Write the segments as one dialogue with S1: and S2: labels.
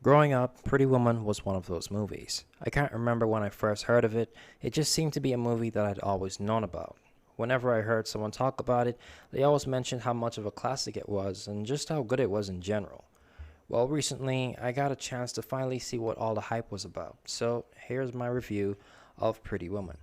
S1: Growing up, Pretty Woman was one of those movies. I can't remember when I first heard of it, it just seemed to be a movie that I'd always known about. Whenever I heard someone talk about it, they always mentioned how much of a classic it was and just how good it was in general. Well, recently, I got a chance to finally see what all the hype was about, so here's my review of Pretty Woman.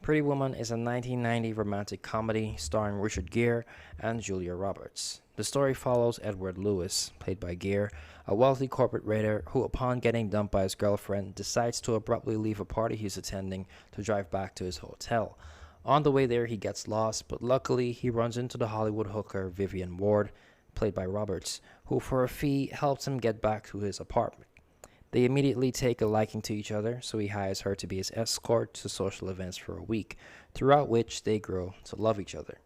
S1: Pretty Woman is a 1990 romantic comedy starring Richard Gere and Julia Roberts. The story follows Edward Lewis, played by Gere, a wealthy corporate raider who, upon getting dumped by his girlfriend, decides to abruptly leave a party he's attending to drive back to his hotel. On the way there, he gets lost, but luckily he runs into the Hollywood hooker Vivian Ward, played by Roberts, who for a fee helps him get back to his apartment. They immediately take a liking to each other, so he hires her to be his escort to social events for a week, throughout which they grow to love each other.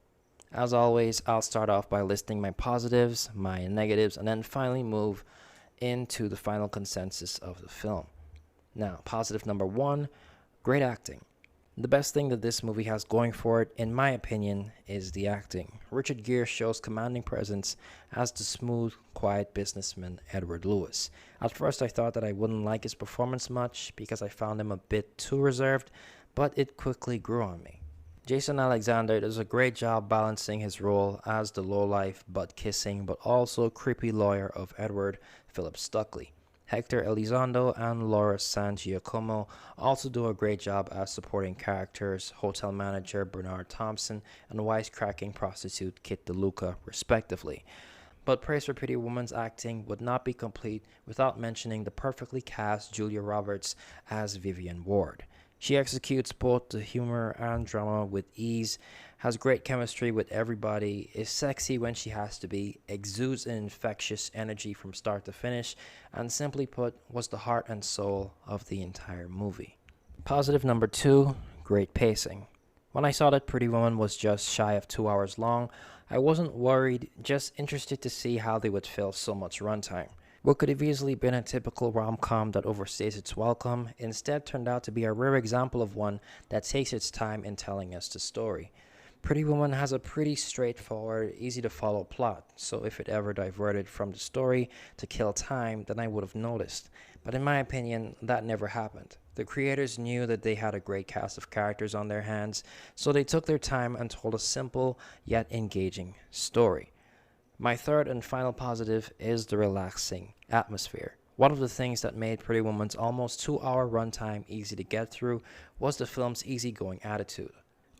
S1: As always, I'll start off by listing my positives, my negatives, and then finally move into the final consensus of the film. Now, positive number one, great acting. The best thing that this movie has going for it, in my opinion, is the acting. Richard Gere shows commanding presence as the smooth, quiet businessman Edward Lewis. At first I thought that I wouldn't like his performance much because I found him a bit too reserved, but it quickly grew on me. Jason Alexander does a great job balancing his role as the lowlife, butt-kissing, but also creepy lawyer of Edward, Philip Stuckley. Hector Elizondo and Laura San Giacomo also do a great job as supporting characters, hotel manager Bernard Thompson and wisecracking prostitute Kit DeLuca, respectively. But praise for Pretty Woman's acting would not be complete without mentioning the perfectly cast Julia Roberts as Vivian Ward. She executes both the humor and drama with ease, has great chemistry with everybody, is sexy when she has to be, exudes an infectious energy from start to finish, and simply put, was the heart and soul of the entire movie. Positive number two, great pacing. When I saw that Pretty Woman was just shy of 2 hours long, I wasn't worried, just interested to see how they would fill so much runtime. What could have easily been a typical rom-com that overstays its welcome instead turned out to be a rare example of one that takes its time in telling us the story. Pretty Woman has a pretty straightforward, easy-to-follow plot, so if it ever diverted from the story to kill time, then I would have noticed. But in my opinion, that never happened. The creators knew that they had a great cast of characters on their hands, so they took their time and told a simple yet engaging story. My third and final positive is the relaxing atmosphere. One of the things that made Pretty Woman's almost 2-hour runtime easy to get through was the film's easygoing attitude.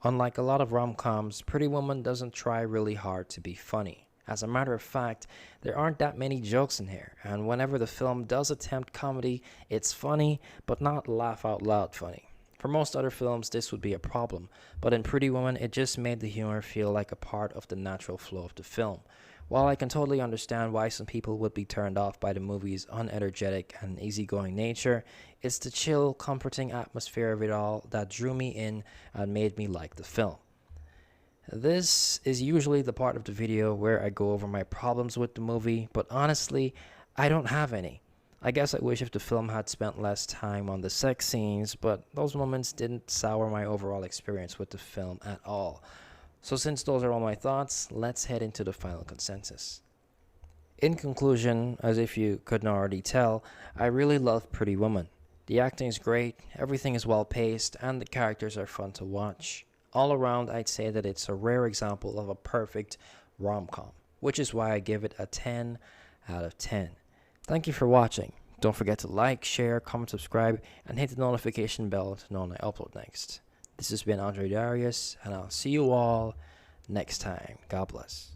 S1: Unlike a lot of rom-coms, Pretty Woman doesn't try really hard to be funny. As a matter of fact, there aren't that many jokes in here, and whenever the film does attempt comedy, it's funny, but not laugh-out-loud funny. For most other films, this would be a problem, but in Pretty Woman, it just made the humor feel like a part of the natural flow of the film. While I can totally understand why some people would be turned off by the movie's unenergetic and easygoing nature, it's the chill, comforting atmosphere of it all that drew me in and made me like the film. This is usually the part of the video where I go over my problems with the movie, but honestly, I don't have any. I guess I wish if the film had spent less time on the sex scenes, but those moments didn't sour my overall experience with the film at all. So since those are all my thoughts, let's head into the final consensus. In conclusion, as if you couldn't already tell, I really love Pretty Woman. The acting is great, everything is well paced, and the characters are fun to watch. All around, I'd say that it's a rare example of a perfect rom-com, which is why I give it a 10 out of 10. Thank you for watching. Don't forget to like, share, comment, subscribe, and hit the notification bell to know when I upload next. This has been Andre Darius, and I'll see you all next time. God bless.